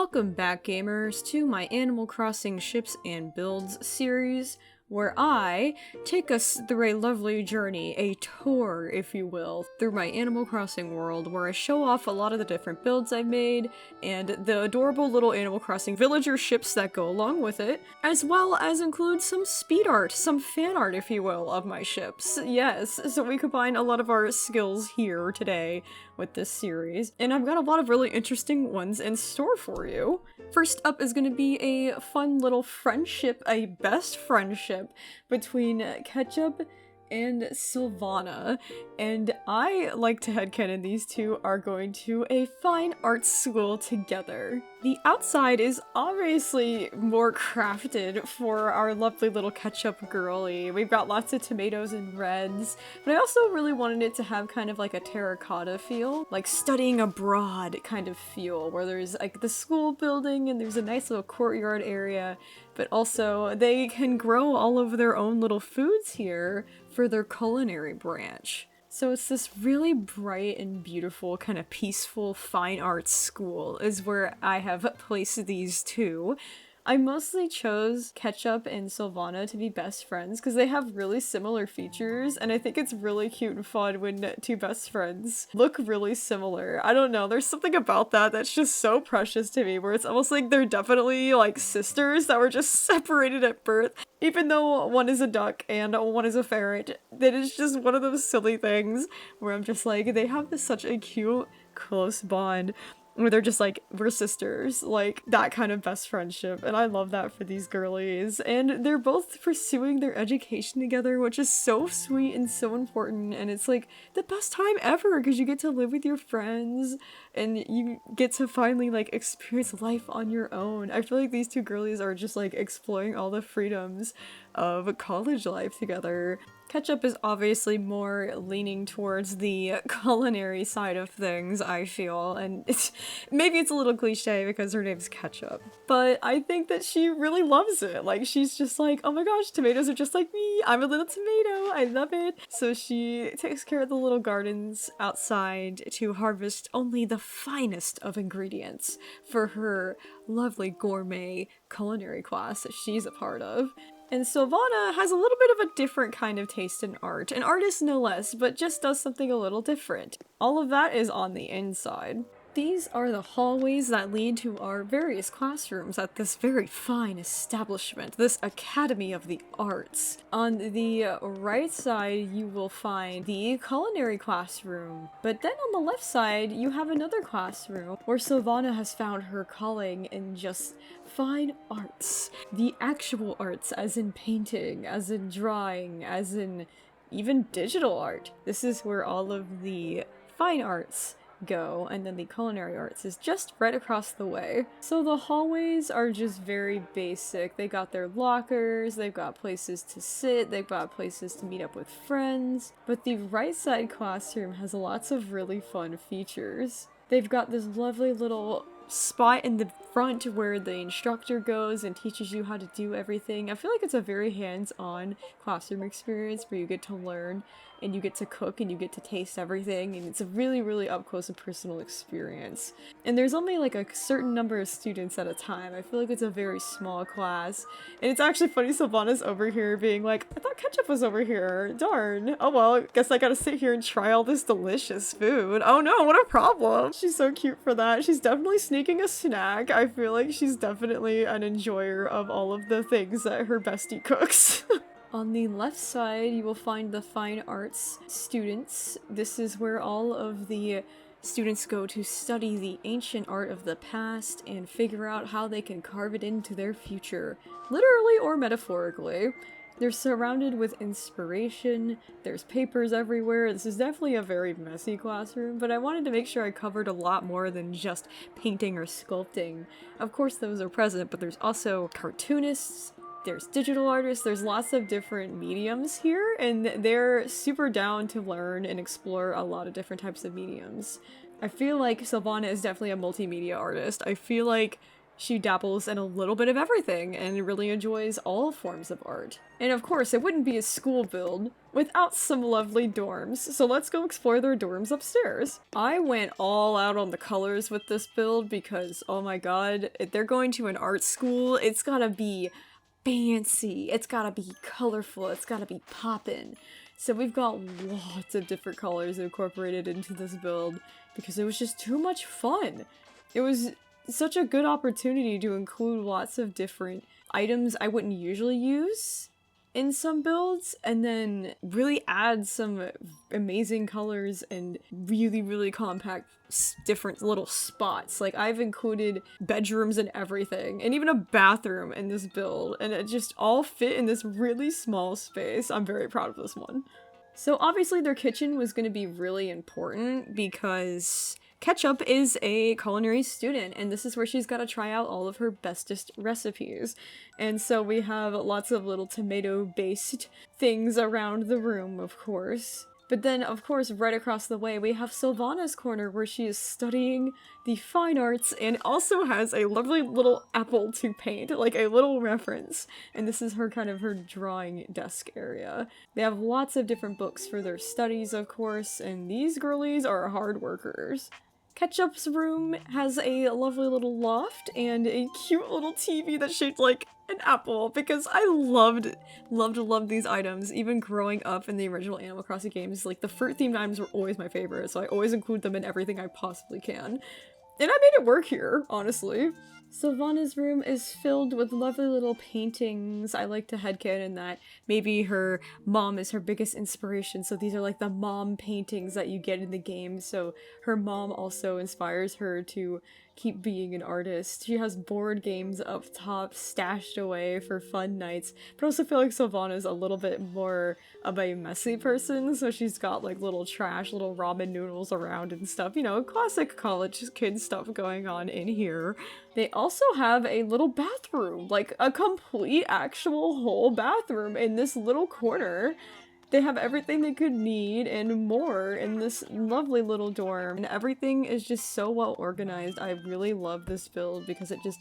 Welcome back, gamers, to my Animal Crossing Ships and Builds series, where I take us through a lovely journey, a tour, if you will, through my Animal Crossing world, where I show off a lot of the different builds I've made, and the adorable little Animal Crossing villager ships that go along with it, as well as include some speed art, some fan art, if you will, of my ships. Yes, so we combine a lot of our skills here today with this series, and I've got a lot of really interesting ones in store for you. First up is going to be a fun little friendship, a best friendship between Ketchup and Sylvana, and I like to headcanon these two are going to a fine arts school together. The outside is obviously more crafted for our lovely little Ketchup girly. We've got lots of tomatoes and reds, but I also really wanted it to have kind of like a terracotta feel, like studying abroad kind of feel, where there's like the school building and there's a nice little courtyard area, but also they can grow all of their own little foods here for their culinary branch. So it's this really bright and beautiful, kind of peaceful fine arts school is where I have placed these two. I mostly chose Ketchup and Sylvana to be best friends because they have really similar features, and I think it's really cute and fun when two best friends look really similar. I don't know, there's something about that that's just so precious to me, where it's almost like they're definitely like sisters that were just separated at birth. Even though one is a duck and one is a ferret, that is just one of those silly things where I'm just like, they have such a cute, close bond where they're just like, we're sisters, like that kind of best friendship, and I love that for these girlies. And they're both pursuing their education together, which is so sweet and so important, and it's like the best time ever because you get to live with your friends and you get to finally like experience life on your own. I feel like these two girlies are just like exploring all the freedoms of college life together. Ketchup is obviously more leaning towards the culinary side of things, I feel, and maybe it's a little cliche because her name's Ketchup, but I think that she really loves it. Like, she's just like, oh my gosh, tomatoes are just like me, I'm a little tomato, I love it. So she takes care of the little gardens outside to harvest only the finest of ingredients for her lovely gourmet culinary class that she's a part of. And Sylvana has a little bit of a different kind of taste in art, an artist no less, but just does something a little different. All of that is on the inside. These are the hallways that lead to our various classrooms at this very fine establishment, this Academy of the Arts. On the right side, you will find the culinary classroom, but then on the left side, you have another classroom where Sylvana has found her calling in just fine arts. The actual arts, as in painting, as in drawing, as in even digital art. This is where all of the fine arts go, and then the culinary arts is just right across the way. So the hallways are just very basic. They got their lockers, they've got places to sit, they've got places to meet up with friends, but the right side classroom has lots of really fun features. They've got this lovely little spot in the front where the instructor goes and teaches you how to do everything. I feel like it's a very hands-on classroom experience where you get to learn and you get to cook and you get to taste everything, and it's a really, really up-close and personal experience. And there's only like a certain number of students at a time. I feel like it's a very small class. And it's actually funny, Sylvana's over here being like, I thought Ketchup was over here. Darn. Oh well, guess I gotta sit here and try all this delicious food. Oh no, what a problem. She's so cute for that. She's definitely sneaking a snack. I feel like she's definitely an enjoyer of all of the things that her bestie cooks. On the left side, you will find the fine arts students. This is where all of the students go to study the ancient art of the past and figure out how they can carve it into their future, literally or metaphorically. They're surrounded with inspiration, there's papers everywhere. This is definitely a very messy classroom, but I wanted to make sure I covered a lot more than just painting or sculpting. Of course those are present, but there's also cartoonists, there's digital artists, there's lots of different mediums here, and they're super down to learn and explore a lot of different types of mediums. I feel like Sylvana is definitely a multimedia artist. I feel like She dabbles in a little bit of everything and really enjoys all forms of art. And of course, it wouldn't be a school build without some lovely dorms, so let's go explore their dorms upstairs. I went all out on the colors with this build because, oh my god, if they're going to an art school, it's gotta be fancy, it's gotta be colorful, it's gotta be poppin'. So we've got lots of different colors incorporated into this build because it was just too much fun. It was such a good opportunity to include lots of different items I wouldn't usually use in some builds, and then really add some amazing colors and really compact different little spots. Like, I've included bedrooms and everything, and even a bathroom in this build, and it just all fit in this really small space. I'm very proud of this one. So obviously their kitchen was going to be really important because Ketchup is a culinary student, and this is where she's got to try out all of her bestest recipes. And so we have lots of little tomato-based things around the room, of course. But then, of course, right across the way, we have Sylvana's corner, where she is studying the fine arts and also has a lovely little apple to paint, like a little reference. And this is her kind of her drawing desk area. They have lots of different books for their studies, of course, and these girlies are hard workers. Ketchup's room has a lovely little loft and a cute little TV that's shaped like an apple, because I loved these items. Even growing up in the original Animal Crossing games, like the fruit-themed items were always my favorite, so I always include them in everything I possibly can. And I made it work here, honestly. Sylvana's room is filled with lovely little paintings. I like to headcanon that maybe her mom is her biggest inspiration, so these are like the mom paintings that you get in the game, so her mom also inspires her to keep being an artist. She has board games up top stashed away for fun nights, but I also feel like Sylvana's a little bit more of a messy person, so she's got like little trash, little ramen noodles around and stuff, you know, classic college kid stuff going on in here. They also have a little bathroom, like a complete actual whole bathroom in this little corner. They have everything they could need and more in this lovely little dorm, and everything is just so well organized. I really love this build because it just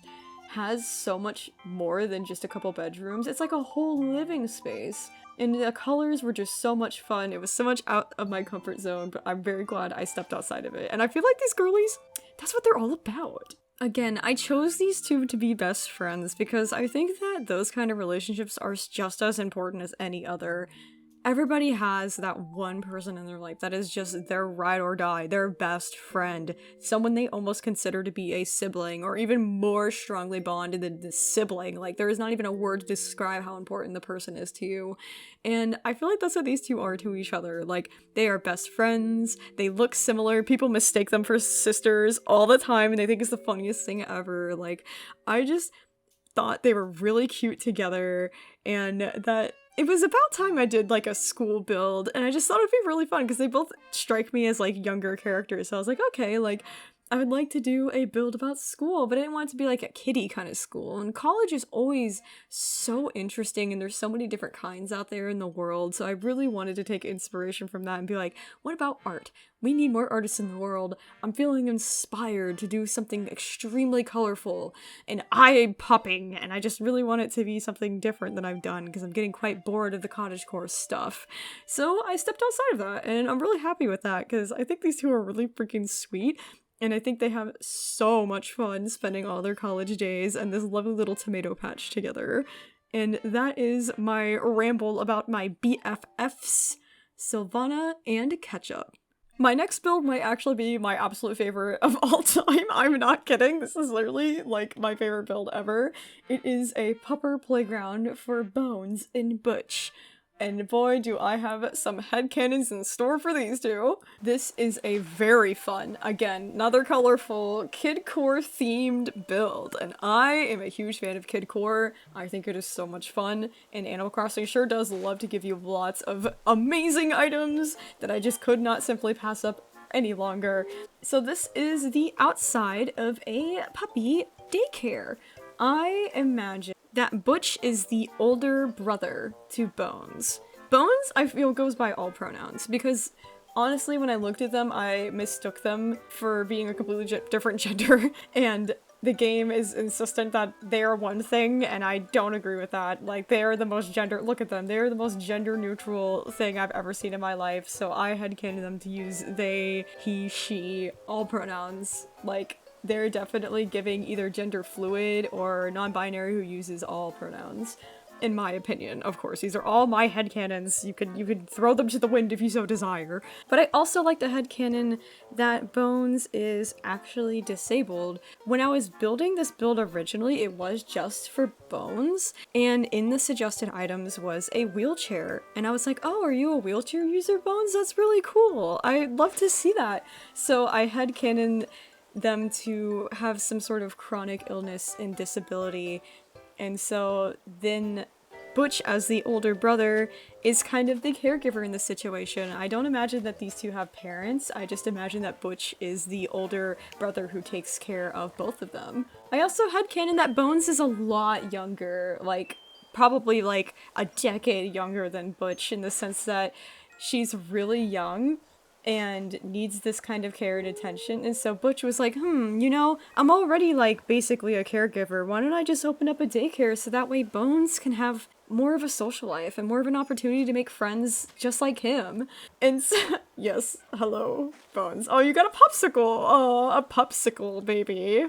has so much more than just a couple bedrooms. It's like a whole living space, and the colors were just so much fun. It was so much out of my comfort zone, but I'm very glad I stepped outside of it. And I feel like these girlies, that's what they're all about. Again, I chose these two to be best friends because I think that those kind of relationships are just as important as any other. Everybody has that one person in their life that is just their ride or die, their best friend, someone they almost consider to be a sibling, or even more strongly bonded than the sibling. Like, there is not even a word to describe how important the person is to you. And I feel like that's what these two are to each other. Like, they are best friends, they look similar, people mistake them for sisters all the time, and they think it's the funniest thing ever. Like, I just thought they were really cute together, and that it was about time I did like a school build, and I just thought it'd be really fun because they both strike me as like younger characters. So I was like, okay, like I would like to do a build about school, but I didn't want it to be like a kiddie kind of school. And college is always so interesting, and there's so many different kinds out there in the world. So I really wanted to take inspiration from that and be like, what about art? We need more artists in the world. I'm feeling inspired to do something extremely colorful and eye-popping, and I just really want it to be something different than I've done because I'm getting quite bored of the cottagecore stuff. So I stepped outside of that, and I'm really happy with that because I think these two are really freaking sweet. And I think they have so much fun spending all their college days and this lovely little tomato patch together. And that is my ramble about my BFFs, Sylvana and Ketchup. My next build might actually be my absolute favorite of all time. I'm not kidding. This is literally like my favorite build ever. It is a pupper playground for Bones and Butch. And boy, do I have some headcanons in store for these two. This is a very fun, again, another colorful kidcore themed build. And I am a huge fan of kidcore. I think it is so much fun. And Animal Crossing sure does love to give you lots of amazing items that I just could not simply pass up any longer. So this is the outside of a puppy daycare. I imagine that Butch is the older brother to Bones. Bones, I feel, goes by all pronouns, because honestly, when I looked at them, I mistook them for being a completely different gender, and the game is insistent that they are one thing, and I don't agree with that. Like, they are the most look at them, they are the most gender neutral thing I've ever seen in my life, so I headcanon them to use they, he, she, all pronouns. Like, they're definitely giving either gender fluid or non-binary who uses all pronouns. In my opinion, of course. These are all my headcanons. You could throw them to the wind if you so desire. But I also like the headcanon that Bones is actually disabled. When I was building this build originally, it was just for Bones, and in the suggested items was a wheelchair. And I was like, oh, are you a wheelchair user, Bones? That's really cool. I'd love to see that. So I headcanon them to have some sort of chronic illness and disability. And so then Butch, as the older brother, is kind of the caregiver in the situation. I don't imagine that these two have parents, I just imagine that Butch is the older brother who takes care of both of them. I also headcanon that Bones is a lot younger, like, probably like a decade younger than Butch, in the sense that she's really young and needs this kind of care and attention. And so Butch was like, you know, I'm already like basically a caregiver. Why don't I just open up a daycare so that way Bones can have more of a social life and more of an opportunity to make friends just like him. And so, yes, hello, Bones. Oh, you got a popsicle. Oh, a popsicle, baby.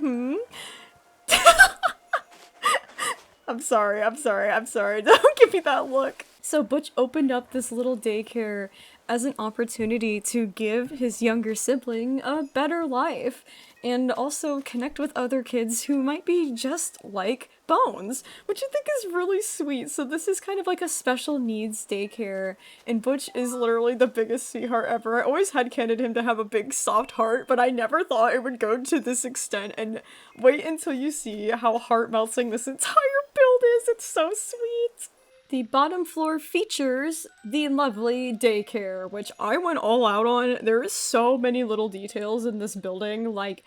I'm sorry. Don't give me that look. So Butch opened up this little daycare as an opportunity to give his younger sibling a better life, and also connect with other kids who might be just like Bones, which I think is really sweet. So this is kind of like a special needs daycare, and Butch is literally the biggest sweetheart ever. I always headcanoned him to have a big soft heart, but I never thought it would go to this extent, and wait until you see how heart-melting this entire build is. It's so sweet. The bottom floor features the lovely daycare, which I went all out on. There is so many little details in this building. Like,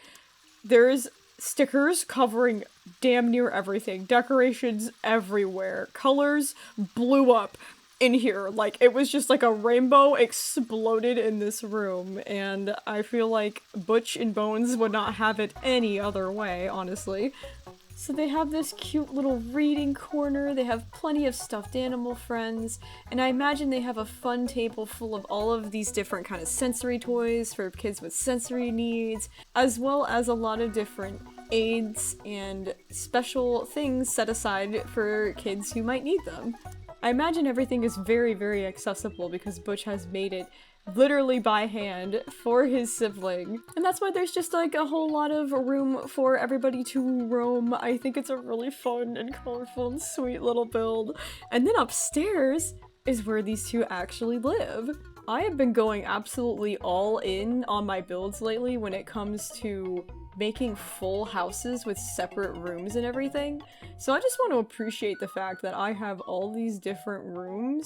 there's stickers covering damn near everything. Decorations everywhere. Colors blew up in here. Like, it was just like a rainbow exploded in this room. And I feel like Butch and Bones would not have it any other way, honestly. So they have this cute little reading corner, they have plenty of stuffed animal friends, and I imagine they have a fun table full of all of these different kind of sensory toys for kids with sensory needs, as well as a lot of different aids and special things set aside for kids who might need them. I imagine everything is very, very accessible because Butch has made it literally by hand for his sibling. And that's why there's just like a whole lot of room for everybody to roam. I think it's a really fun and colorful and sweet little build. And then upstairs is where these two actually live. I have been going absolutely all in on my builds lately when it comes to making full houses with separate rooms and everything. So I just want to appreciate the fact that I have all these different rooms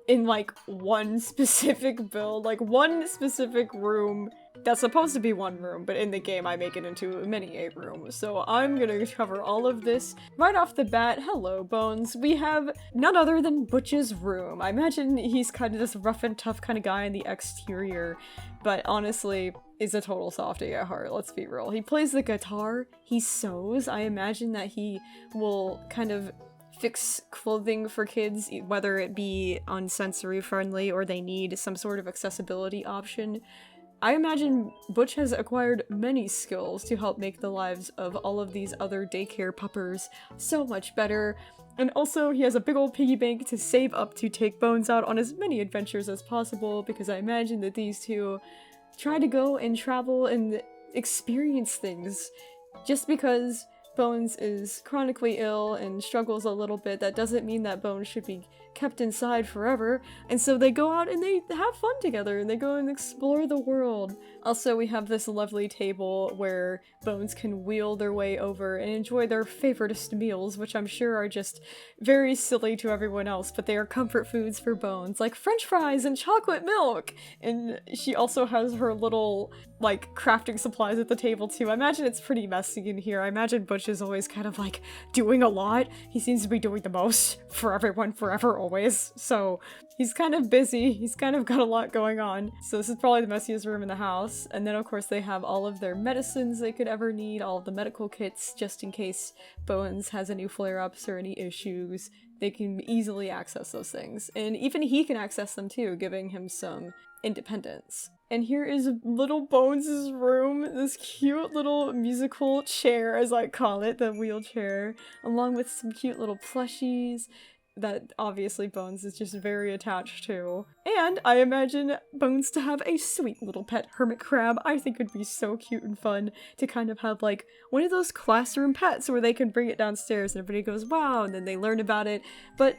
in like one specific build, like one specific room that's supposed to be one room, but in the game I make it into a mini 8 room. So I'm gonna cover all of this right off the bat. Hello, Bones. We have none other than Butch's room. I imagine he's kind of this rough and tough kind of guy in the exterior, but honestly is a total softie at heart, let's be real. He plays the guitar, he sews. I imagine that he will kind of fix clothing for kids, whether it be unsensory friendly or they need some sort of accessibility option. I imagine Butch has acquired many skills to help make the lives of all of these other daycare puppers so much better. And also, he has a big old piggy bank to save up to take Bones out on as many adventures as possible, because I imagine that these two try to go and travel and experience things. Just because Bones is chronically ill and struggles a little bit, that doesn't mean that Bones should be kept inside forever. And so they go out and they have fun together and they go and explore the world. Also, we have this lovely table where Bones can wheel their way over and enjoy their favoriteest meals, which I'm sure are just very silly to everyone else, but they are comfort foods for Bones, like french fries and chocolate milk. And she also has her little like crafting supplies at the table too. I imagine it's pretty messy in here. I imagine Butch is always kind of like doing a lot. He seems to be doing the most for everyone forever always. So he's kind of busy. He's kind of got a lot going on. So this is probably the messiest room in the house. And then of course they have all of their medicines they could ever need, all of the medical kits just in case Bones has any flare-ups or any issues. They can easily access those things. And even he can access them too, giving him some independence. And here is little Bones' room, this cute little musical chair, as I call it, the wheelchair, along with some cute little plushies that obviously Bones is just very attached to. And I imagine Bones to have a sweet little pet hermit crab. I think would be so cute and fun to kind of have like one of those classroom pets where they can bring it downstairs and everybody goes, wow, and then they learn about it, but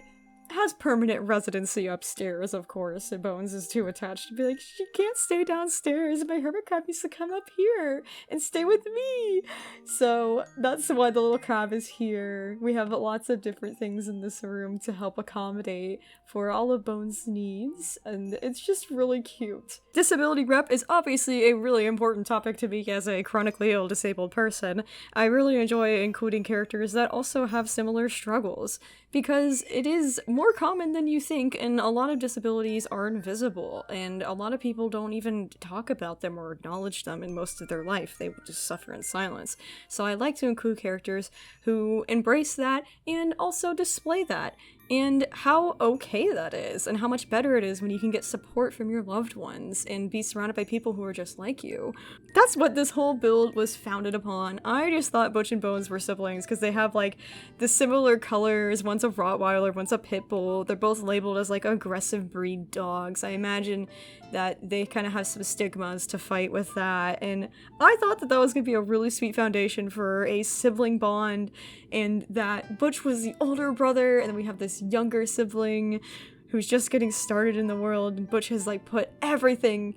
has permanent residency upstairs, of course, and Bones is too attached to be like, she can't stay downstairs, my hermit crab needs to come up here and stay with me! So that's why the little crab is here. We have lots of different things in this room to help accommodate for all of Bones' needs, and it's just really cute. Disability rep is obviously a really important topic to me as a chronically ill disabled person. I really enjoy including characters that also have similar struggles, because it is more common than you think, and a lot of disabilities are invisible, and a lot of people don't even talk about them or acknowledge them in most of their life. They will just suffer in silence. So I like to include characters who embrace that and also display that, and how okay that is, and how much better it is when you can get support from your loved ones and be surrounded by people who are just like you. That's what this whole build was founded upon. I just thought Butch and Bones were siblings because they have like the similar colors. One's a Rottweiler, one's a Pit Bull. They're both labeled as like aggressive breed dogs. I imagine that they kind of have some stigmas to fight with that, and I thought that that was going to be a really sweet foundation for a sibling bond, and that Butch was the older brother, and then we have this younger sibling who's just getting started in the world, and Butch has like put everything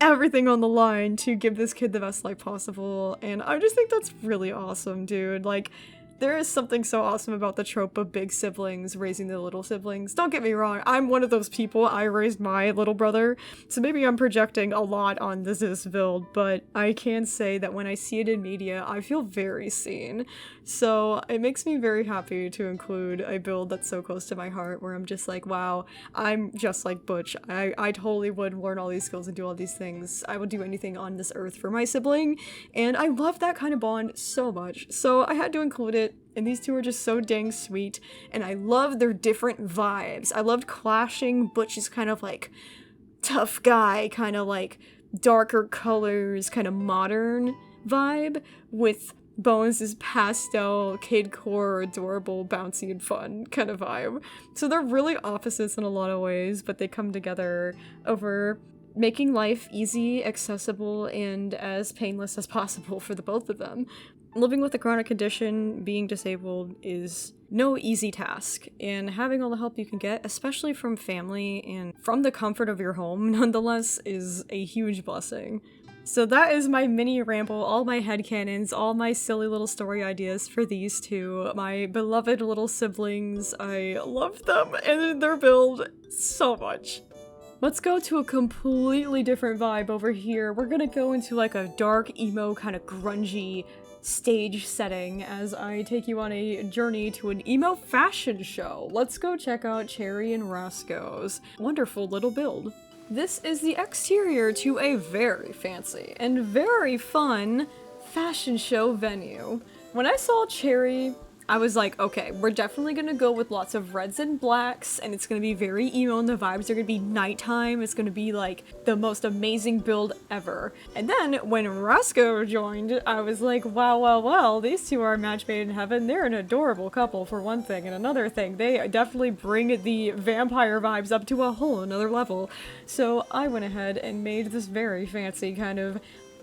on the line to give this kid the best life possible, and I just think that's really awesome, dude. Like, there is something so awesome about the trope of big siblings raising the little siblings. Don't get me wrong, I'm one of those people. I raised my little brother, so maybe I'm projecting a lot on this build, but I can say that when I see it in media, I feel very seen. So it makes me very happy to include a build that's so close to my heart, where I'm just like, wow, I'm just like Butch. I totally would learn all these skills and do all these things. I would do anything on this earth for my sibling, and I love that kind of bond so much. So I had to include it. And these two are just so dang sweet, and I love their different vibes. I loved clashing Butch's kind of like tough guy, kind of like darker colors, kind of modern vibe, with Bones' pastel, kid-core, adorable, bouncy, and fun kind of vibe. So they're really opposites in a lot of ways, but they come together over making life easy, accessible, and as painless as possible for the both of them. Living with a chronic condition, being disabled, is no easy task, and having all the help you can get, especially from family and from the comfort of your home, nonetheless, is a huge blessing. So that is my mini ramble, all my headcanons, all my silly little story ideas for these two, my beloved little siblings. I love them and their build so much. Let's go to a completely different vibe over here. We're gonna go into like a dark, emo, kind of grungy stage setting as I take you on a journey to an emo fashion show. Let's go check out Cherry and Roscoe's wonderful little build. This is the exterior to a very fancy and very fun fashion show venue. When I saw Cherry, I was like, okay, we're definitely gonna go with lots of reds and blacks, and it's gonna be very emo, and the vibes are gonna be nighttime. It's gonna be like the most amazing build ever. And then when Rosco joined, I was like, wow, these two are a match made in heaven. They're an adorable couple for one thing, and another thing, they definitely bring the vampire vibes up to a whole another level. So I went ahead and made this very fancy kind of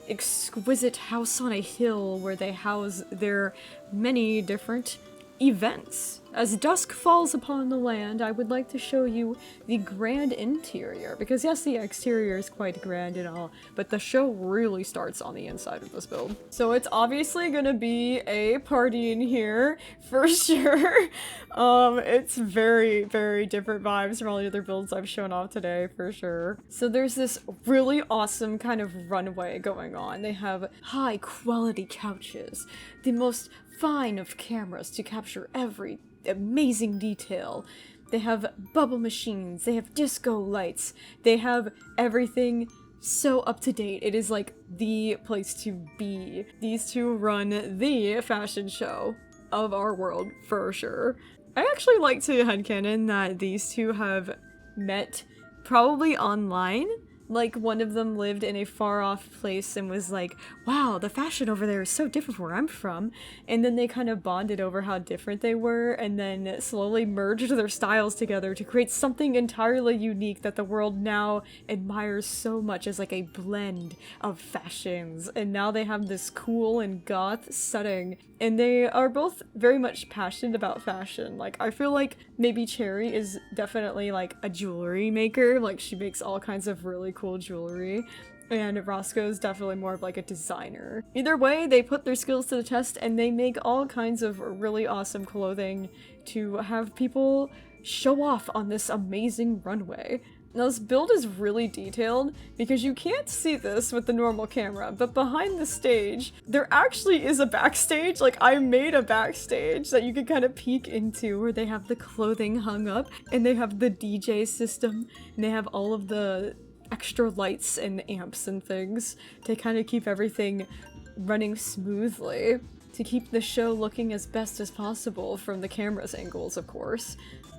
exquisite house on a hill where they house their many different events. As dusk falls upon the land, I would like to show you the grand interior, because yes, the exterior is quite grand and all, but the show really starts on the inside of this build. So it's obviously gonna be a party in here, for sure. It's very, very different vibes from all the other builds I've shown off today, for sure. So there's this really awesome kind of runway going on. They have high quality couches, the most fine of cameras to capture every amazing detail. They have bubble machines, they have disco lights, they have everything so up to date. It is like the place to be. These two run the fashion show of our world for sure. I actually like to headcanon that these two have met probably online. Like, one of them lived in a far-off place and was like, wow, the fashion over there is so different from where I'm from. And then they kind of bonded over how different they were, and then slowly merged their styles together to create something entirely unique that the world now admires so much as like a blend of fashions. And now they have this cool and goth setting, and they are both very much passionate about fashion. Like, I feel like maybe Cherry is definitely like a jewelry maker, like she makes all kinds of really cool jewelry, and Roscoe's definitely more of like a designer. Either way, they put their skills to the test and they make all kinds of really awesome clothing to have people show off on this amazing runway. Now this build is really detailed because you can't see this with the normal camera, but behind the stage, there actually is a backstage. Like, I made a backstage that you can kind of peek into where they have the clothing hung up and they have the DJ system and they have all of the extra lights and amps and things to kind of keep everything running smoothly, to keep the show looking as best as possible from the camera's angles, of course.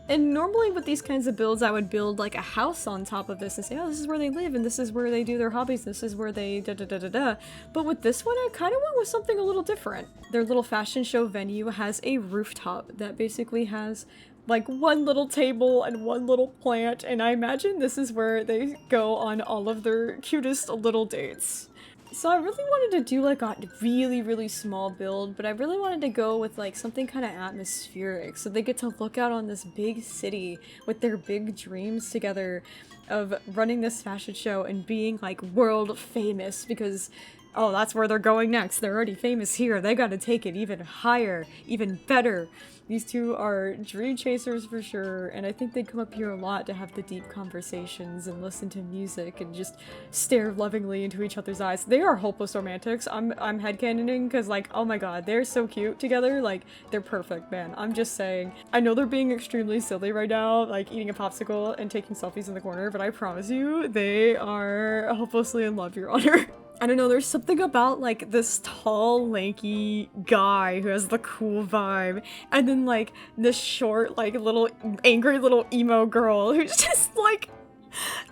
And normally with these kinds of builds, I would build like a house on top of this and say, oh, this is where they live and this is where they do their hobbies, this is where they da-da-da-da-da. But with this one, I kind of went with something a little different. Their little fashion show venue has a rooftop that basically has like one little table and one little plant, and I imagine this is where they go on all of their cutest little dates. So I really wanted to do like a really, really small build, but I really wanted to go with like something kind of atmospheric, so they get to look out on this big city with their big dreams together of running this fashion show and being like world famous, because oh, that's where they're going next. They're already famous here. They gotta take it even higher, even better. These two are dream chasers for sure, and I think they come up here a lot to have the deep conversations and listen to music and just stare lovingly into each other's eyes. They are hopeless romantics. I'm headcanoning because, like, oh my god, they're so cute together. Like, they're perfect, man. I'm just saying. I know they're being extremely silly right now, like eating a popsicle and taking selfies in the corner, but I promise you, they are hopelessly in love, Your Honor. I don't know, there's something about like this tall, lanky guy who has the cool vibe, and then like this short, like little angry little emo girl who's just like,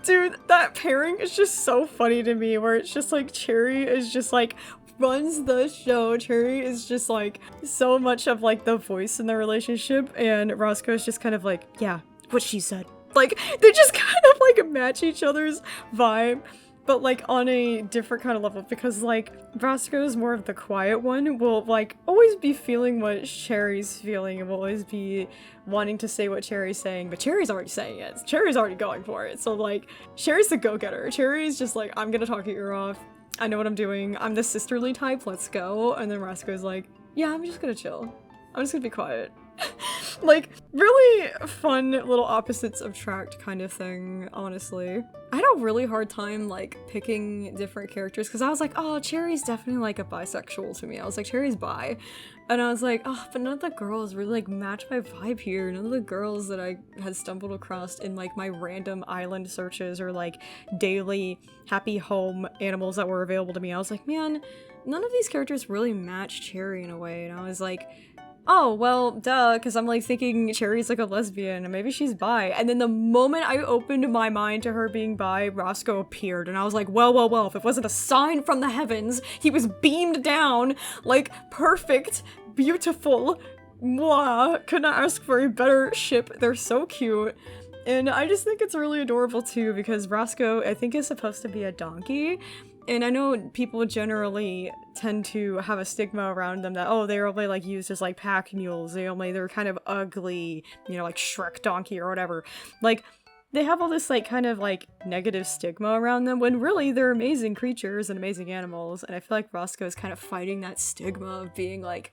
dude, that pairing is just so funny to me, where it's just like Cherry is just like runs the show. Cherry is just like so much of like the voice in the relationship, and Roscoe is just kind of like, yeah, what she said. Like, they just kind of like match each other's vibe, but like on a different kind of level, because like Roscoe is more of the quiet one, will like always be feeling what Cherry's feeling and will always be wanting to say what Cherry's saying, but Cherry's already saying it. Cherry's already going for it. So like Cherry's the go-getter. Cherry's just like, I'm gonna talk your ear off. I know what I'm doing. I'm the sisterly type. Let's go. And then Roscoe's like, yeah, I'm just gonna chill. I'm just gonna be quiet. Like, really fun little opposites attract kind of thing, honestly. I had a really hard time, like, picking different characters, because I was like, oh, Cherry's definitely, like, a bisexual to me. I was like, Cherry's bi. And I was like, oh, but none of the girls really, like, match my vibe here. None of the girls that I had stumbled across in, like, my random island searches or, like, daily happy home animals that were available to me. I was like, man, none of these characters really match Cherry in a way. And I was like, oh, well, duh, because I'm like thinking Cherry's like a lesbian and maybe she's bi. And then the moment I opened my mind to her being bi, Roscoe appeared and I was like, well, well, well, if it wasn't a sign from the heavens, he was beamed down, like, perfect, beautiful, mwah, could not ask for a better ship. They're so cute. And I just think it's really adorable too, because Roscoe, I think, is supposed to be a donkey. And I know people generally tend to have a stigma around them that, oh, they're only like used as like pack mules, they're kind of ugly, you know, like Shrek donkey or whatever. Like, they have all this like kind of like negative stigma around them when really they're amazing creatures and amazing animals. And I feel like Rosco is kind of fighting that stigma of being like,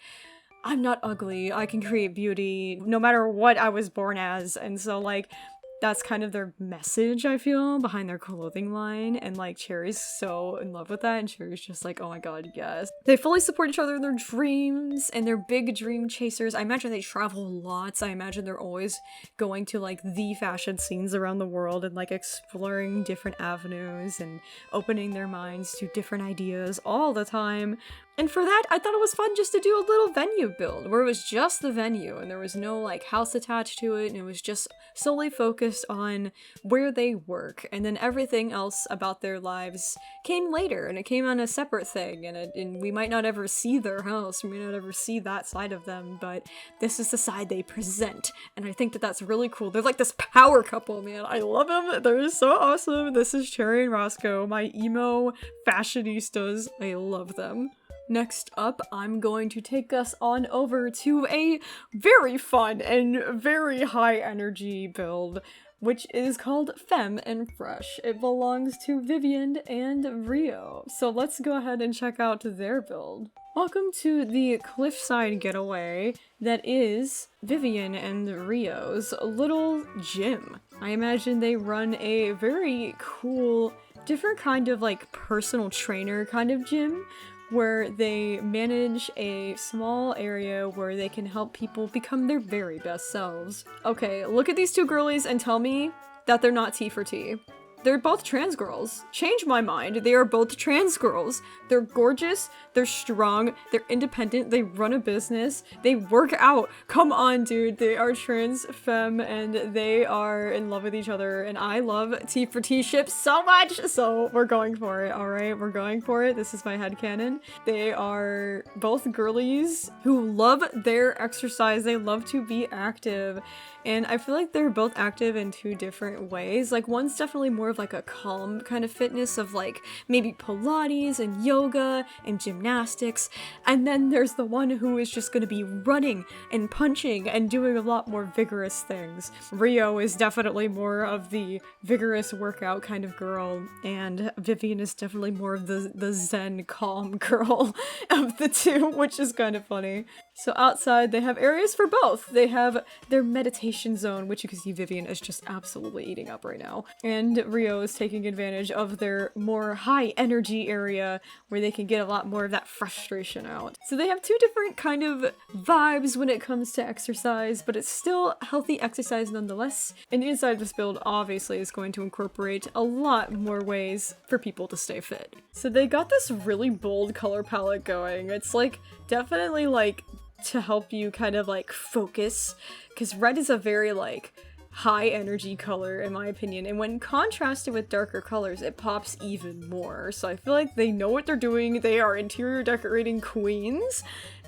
I'm not ugly, I can create beauty no matter what I was born as. And so like that's kind of their message, I feel, behind their clothing line, and like Cherry's so in love with that, and Cherry's just like, oh my god, yes. They fully support each other in their dreams, and they're big dream chasers. I imagine they travel lots. I imagine they're always going to like the fashion scenes around the world and like exploring different avenues and opening their minds to different ideas all the time. And for that, I thought it was fun just to do a little venue build, where it was just the venue, and there was no, like, house attached to it, and it was just solely focused on where they work, and then everything else about their lives came later, and it came on a separate thing, and we might not ever see their house, we might not ever see that side of them, but this is the side they present, and I think that that's really cool. They're like this power couple, man. I love them. They're so awesome. This is Cherry and Rosco, my emo fashionistas. I love them. Next up, I'm going to take us on over to a very fun and very high energy build, which is called Fem Fresh. It belongs to Vivian and Rio. So let's go ahead and check out their build. Welcome to the cliffside getaway that is Vivian and Rio's little gym. I imagine they run a very cool, different kind of like personal trainer kind of gym, where they manage a small area where they can help people become their very best selves. Okay, look at these two girlies and tell me that they're not T for T. They're both trans girls. Change my mind. They are both trans girls. They're gorgeous, they're strong, they're independent, they run a business, they work out. Come on, dude. They are trans femme and they are in love with each other, and I love T for T ships so much, so we're going for it, alright? We're going for it. This is my headcanon. They are both girlies who love their exercise. They love to be active. And I feel like they're both active in two different ways. Like, one's definitely more of like a calm kind of fitness of like maybe Pilates and yoga and gymnastics. And then there's the one who is just gonna be running and punching and doing a lot more vigorous things. Rio is definitely more of the vigorous workout kind of girl, and Vivian is definitely more of the zen calm girl of the two, which is kind of funny. So outside they have areas for both. They have their meditation zone, which you can see Vivian is just absolutely eating up right now. And Rio is taking advantage of their more high energy area where they can get a lot more of that frustration out. So they have two different kind of vibes when it comes to exercise, but it's still healthy exercise nonetheless. And inside of this build obviously is going to incorporate a lot more ways for people to stay fit. So they got this really bold color palette going. It's like definitely like to help you kind of like focus, because red is a very like high energy color in my opinion, and when contrasted with darker colors it pops even more. So I feel like they know what they're doing. They are interior decorating queens.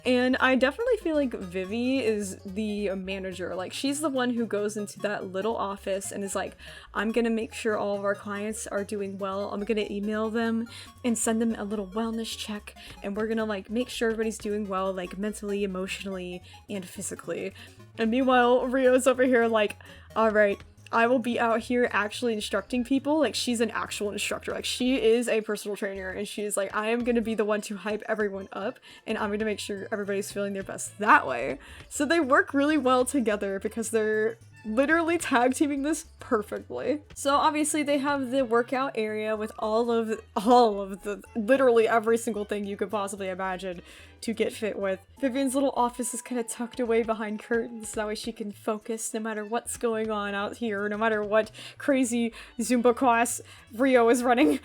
And I definitely feel like Vivi is the manager. Like, she's the one who goes into that little office and is like, I'm gonna make sure all of our clients are doing well. I'm gonna email them and send them a little wellness check, and we're gonna like make sure everybody's doing well, like mentally, emotionally, and physically. And meanwhile, Rio's over here like, alright, I will be out here actually instructing people. Like, she's an actual instructor. Like, she is a personal trainer, and she's like, I am gonna be the one to hype everyone up, and I'm gonna make sure everybody's feeling their best that way. So they work really well together because they're literally tag teaming this perfectly. So obviously they have the workout area with all of the literally every single thing you could possibly imagine to get fit with. Vivian's little office is kind of tucked away behind curtains, that way she can focus no matter what's going on out here, no matter what crazy Zumba class Rio is running.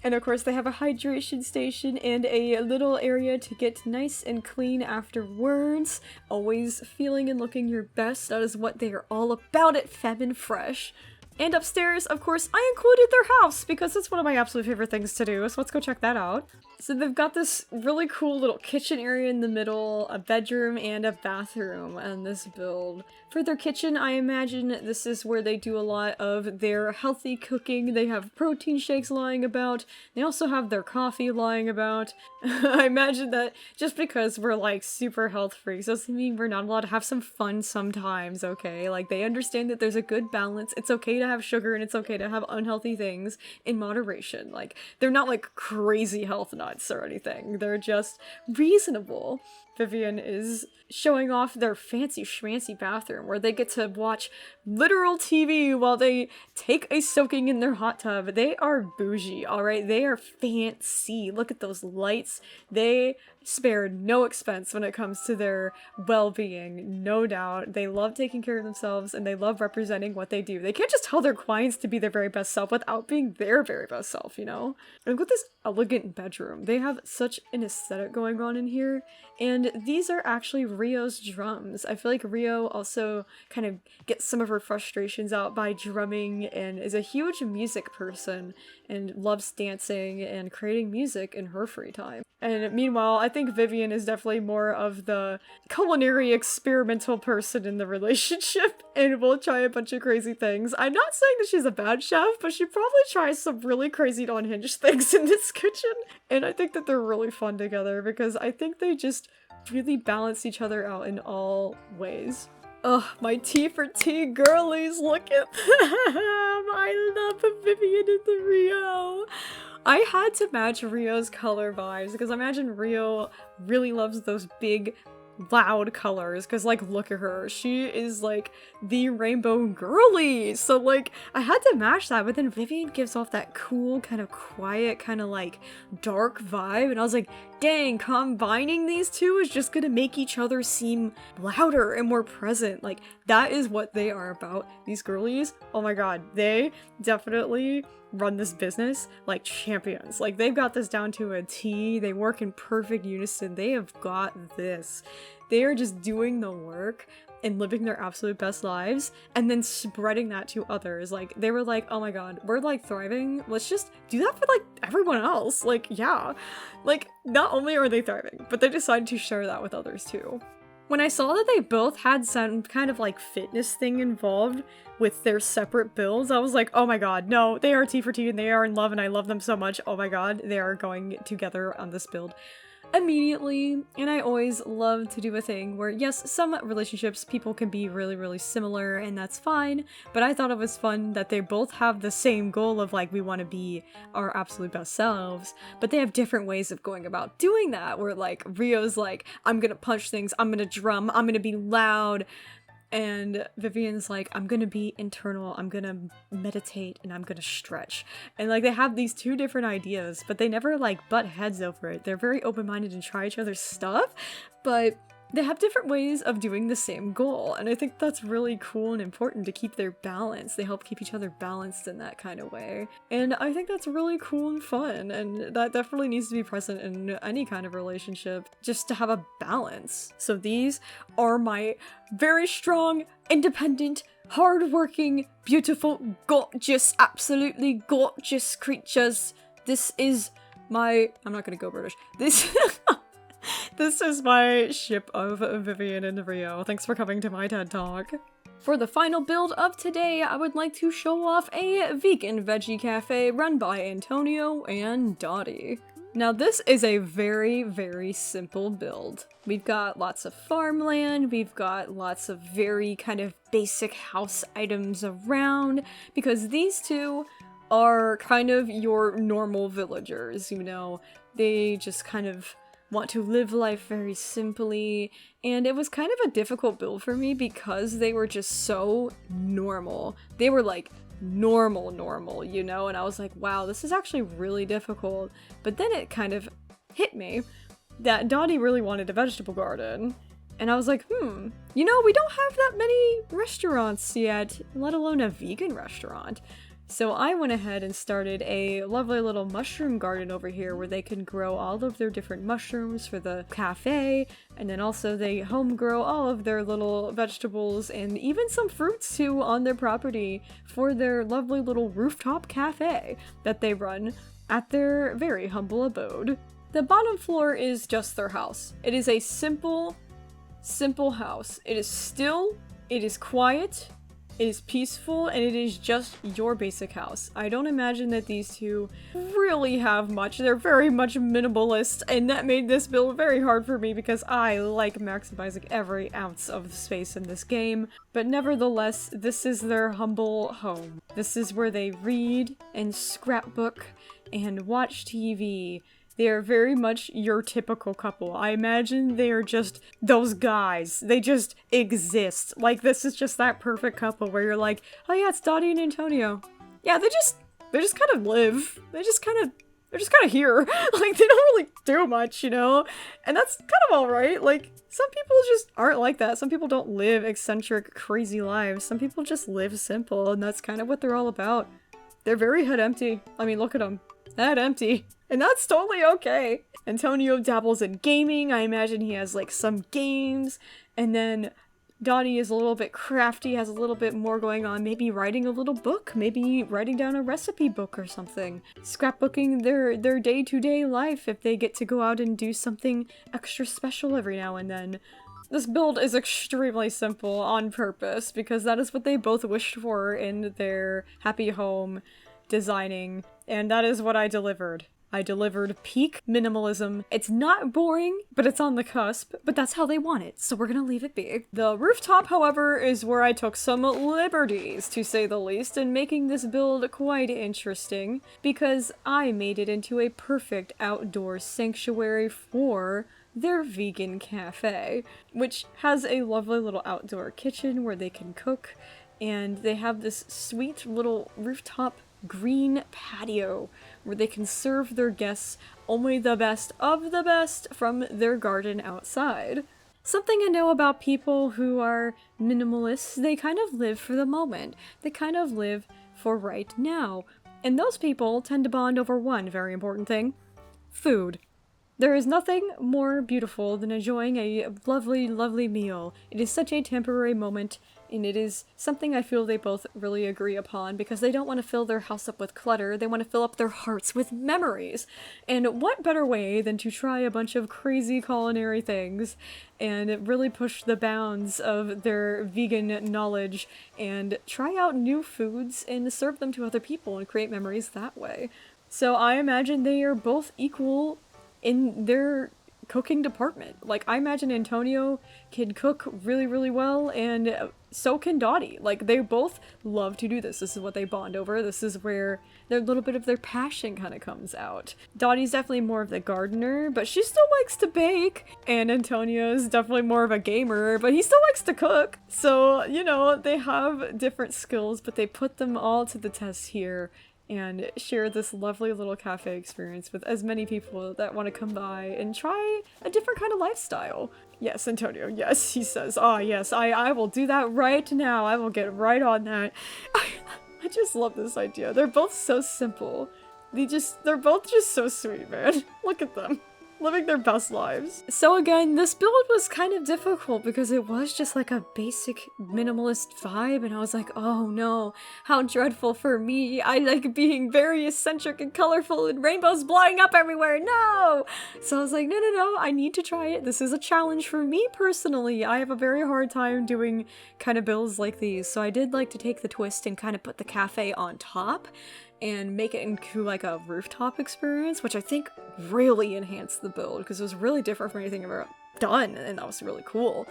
And of course they have a hydration station and a little area to get nice and clean afterwards. Always feeling and looking your best. That is what they are all about at Fem Fresh. And upstairs, of course, I included their house because it's one of my absolute favorite things to do, so let's go check that out. So they've got this really cool little kitchen area in the middle, a bedroom, and a bathroom on this build. For their kitchen, I imagine this is where they do a lot of their healthy cooking. They have protein shakes lying about. They also have their coffee lying about. I imagine that just because we're like super health freaks doesn't mean we're not allowed to have some fun sometimes, okay? Like, they understand that there's a good balance. It's okay to have sugar and it's okay to have unhealthy things in moderation. Like, they're not like crazy health nuts or anything. They're just reasonable. Vivian is showing off their fancy schmancy bathroom where they get to watch literal TV while they take a soaking in their hot tub. They are bougie, alright? They are fancy. Look at those lights. They spared no expense when it comes to their well-being, no doubt. They love taking care of themselves and they love representing what they do. They can't just tell their clients to be their very best self without being their very best self, you know? And look at this elegant bedroom. They have such an aesthetic going on in here, and these are actually Rio's drums. I feel like Rio also kind of gets some of her frustrations out by drumming and is a huge music person and loves dancing and creating music in her free time. And meanwhile, I think Vivian is definitely more of the culinary experimental person in the relationship and will try a bunch of crazy things. I'm not saying that she's a bad chef, but she probably tries some really crazy and unhinged things in this kitchen. And I think that they're really fun together because I think they just really balance each other out in all ways. Ugh, my T for T girlies, look at them! I love Vivian and the Rio! I had to match Rio's color vibes because I imagine Rio really loves those big, loud colors because, like, look at her. She is, like, the rainbow girly! So, like, I had to match that, but then Vivian gives off that cool, kind of quiet, kind of, like, dark vibe, and I was like, dang, combining these two is just gonna make each other seem louder and more present. Like, that is what they are about. These girlies, oh my god, they definitely run this business like champions. Like, they've got this down to a T. They work in perfect unison. They have got this. They are just doing the work and living their absolute best lives and then spreading that to others. Like, they were like, oh my god, we're like thriving, let's just do that for like everyone else. Like, yeah, like, not only are they thriving, but they decided to share that with others too. When I saw that they both had some kind of like fitness thing involved with their separate builds, I was like, oh my god, no, they are T for T and they are in love and I love them so much. Oh my god, they are going together on this build immediately. And I always love to do a thing where, yes, some relationships people can be really, really similar and that's fine, but I thought it was fun that they both have the same goal of like, we want to be our absolute best selves, but they have different ways of going about doing that, where like Rio's like, I'm gonna punch things, I'm gonna drum, I'm gonna be loud, and Vivian's like, I'm gonna be internal, I'm gonna meditate, and I'm gonna stretch. And like, they have these two different ideas, but they never like butt heads over it. They're very open-minded and try each other's stuff, but they have different ways of doing the same goal. And I think that's really cool and important to keep their balance. They help keep each other balanced in that kind of way. And I think that's really cool and fun, and that definitely needs to be present in any kind of relationship, just to have a balance. So these are my very strong, independent, hardworking, beautiful, gorgeous, absolutely gorgeous creatures. This is my... I'm not gonna go British. This is my ship of Vivian and Rio. Thanks for coming to my TED Talk. For the final build of today, I would like to show off a vegan veggie cafe run by Antonio and Dottie. Now this is a very, very simple build. We've got lots of farmland, we've got lots of very kind of basic house items around, because these two are kind of your normal villagers, you know? They just kind of want to live life very simply, and it was kind of a difficult build for me because they were just so normal. They were like normal, you know, and I was like, wow, this is actually really difficult. But then it kind of hit me that Dottie really wanted a vegetable garden, and I was like, you know, we don't have that many restaurants yet, let alone a vegan restaurant. So I went ahead and started a lovely little mushroom garden over here where they can grow all of their different mushrooms for the cafe, and then also they home grow all of their little vegetables and even some fruits too on their property for their lovely little rooftop cafe that they run at their very humble abode. The bottom floor is just their house. It is a simple house. It is still, it is quiet, it is peaceful, and it is just your basic house. I don't imagine that these two really have much. They're very much minimalist, and that made this build very hard for me because I like maximizing every ounce of the space in this game. But nevertheless, this is their humble home. This is where they read and scrapbook and watch TV. They are very much your typical couple. I imagine they are just those guys. They just exist. Like, this is just that perfect couple where you're like, oh yeah, it's Dottie and Antonio. Yeah, they just kind of live. They're just kind of here. Like, they don't really do much, you know? And that's kind of alright. Like, some people just aren't like that. Some people don't live eccentric, crazy lives. Some people just live simple, and that's kind of what they're all about. They're very head empty. I mean, look at them. Head empty. And that's totally okay. Antonio dabbles in gaming. I imagine he has like some games. And then Dottie is a little bit crafty, has a little bit more going on. Maybe writing a little book. Maybe writing down a recipe book or something. Scrapbooking their day-to-day life if they get to go out and do something extra special every now and then. This build is extremely simple on purpose because that is what they both wished for in their happy home designing. And that is what I delivered. I delivered peak minimalism. It's not boring, but it's on the cusp, but that's how they want it, so we're gonna leave it be. The rooftop, however, is where I took some liberties, to say the least, in making this build quite interesting, because I made it into a perfect outdoor sanctuary for their vegan cafe, which has a lovely little outdoor kitchen where they can cook, and they have this sweet little rooftop green patio where they can serve their guests only the best of the best from their garden outside. Something I know about people who are minimalists, they kind of live for the moment. They kind of live for right now. And those people tend to bond over one very important thing: food. There is nothing more beautiful than enjoying a lovely, lovely meal. It is such a temporary moment, and it is something I feel they both really agree upon because they don't want to fill their house up with clutter, they want to fill up their hearts with memories. And what better way than to try a bunch of crazy culinary things and really push the bounds of their vegan knowledge and try out new foods and serve them to other people and create memories that way. So I imagine they are both equal in their cooking department. Like, I imagine Antonio can cook really, really well, and so can Dottie. Like, they both love to do this. This is what they bond over. This is where their little bit of their passion kind of comes out. Dottie's definitely more of the gardener, but she still likes to bake. And Antonio's definitely more of a gamer, but he still likes to cook. So, you know, they have different skills, but they put them all to the test here and share this lovely little cafe experience with as many people that want to come by and try a different kind of lifestyle. Yes, Antonio, yes, he says, ah, yes, I will do that right now. I will get right on that. I just love this idea. They're both so simple. They're both just so sweet, man. Look at them. Living their best lives. So again, this build was kind of difficult because it was just like a basic minimalist vibe, and I was like, oh no, how dreadful for me. I like being very eccentric and colorful and rainbows blowing up everywhere, no! So I was like, no, I need to try it. This is a challenge for me personally. I have a very hard time doing kind of builds like these, so I did like to take the twist and kind of put the cafe on top and make it into like a rooftop experience, which I think really enhanced the build because it was really different from anything I've ever done, and that was really cool.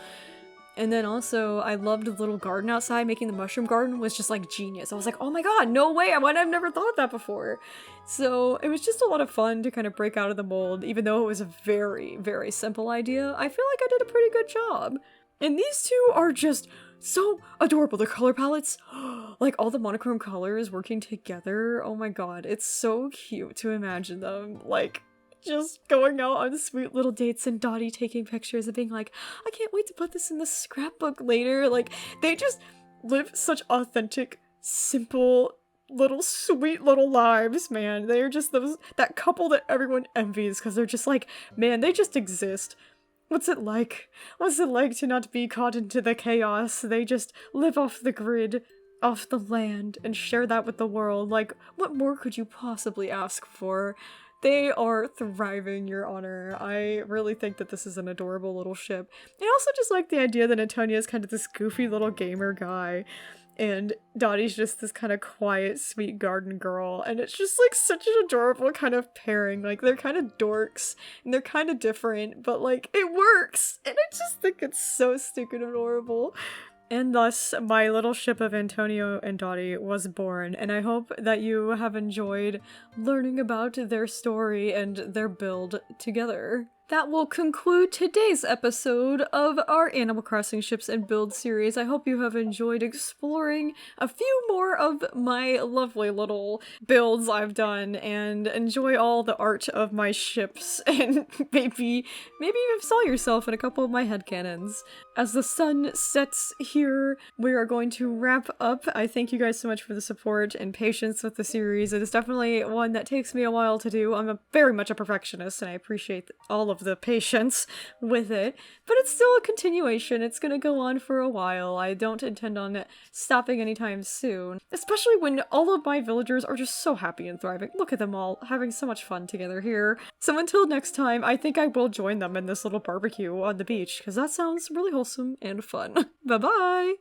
And then also, I loved the little garden outside. Making the mushroom garden was just like genius. I was like, oh my god, no way, I've never thought of that before. So it was just a lot of fun to kind of break out of the mold, even though it was a very, very simple idea. I feel like I did a pretty good job. And these two are just so adorable. Their color palettes, like all the monochrome colors working together. Oh my god, it's so cute to imagine them like just going out on sweet little dates and Dottie taking pictures and being like, I can't wait to put this in the scrapbook later. Like, they just live such authentic, simple, little sweet little lives, man. They're just that couple that everyone envies because they're just like, man, they just exist. What's it like? What's it like to not be caught into the chaos? They just live off the grid, off the land, and share that with the world. Like, what more could you possibly ask for? They are thriving, Your Honor. I really think that this is an adorable little ship. I also just like the idea that Antonia is kind of this goofy little gamer guy, and Dottie's just this kind of quiet, sweet garden girl, and it's just like such an adorable kind of pairing. Like, they're kind of dorks, and they're kind of different, but like, it works! And I just think it's so stupid adorable. And thus, my little ship of Antonio and Dottie was born, and I hope that you have enjoyed learning about their story and their build together. That will conclude today's episode of our Animal Crossing Ships and Build series. I hope you have enjoyed exploring a few more of my lovely little builds I've done, and enjoy all the art of my ships, and maybe you saw yourself in a couple of my headcanons. As the sun sets here, we are going to wrap up. I thank you guys so much for the support and patience with the series. It is definitely one that takes me a while to do. I'm very much a perfectionist, and I appreciate all of the patience with it. But it's still a continuation. It's gonna go on for a while. I don't intend on stopping anytime soon. Especially when all of my villagers are just so happy and thriving. Look at them all having so much fun together here. So until next time, I think I will join them in this little barbecue on the beach, because that sounds really wholesome and fun. Bye-bye!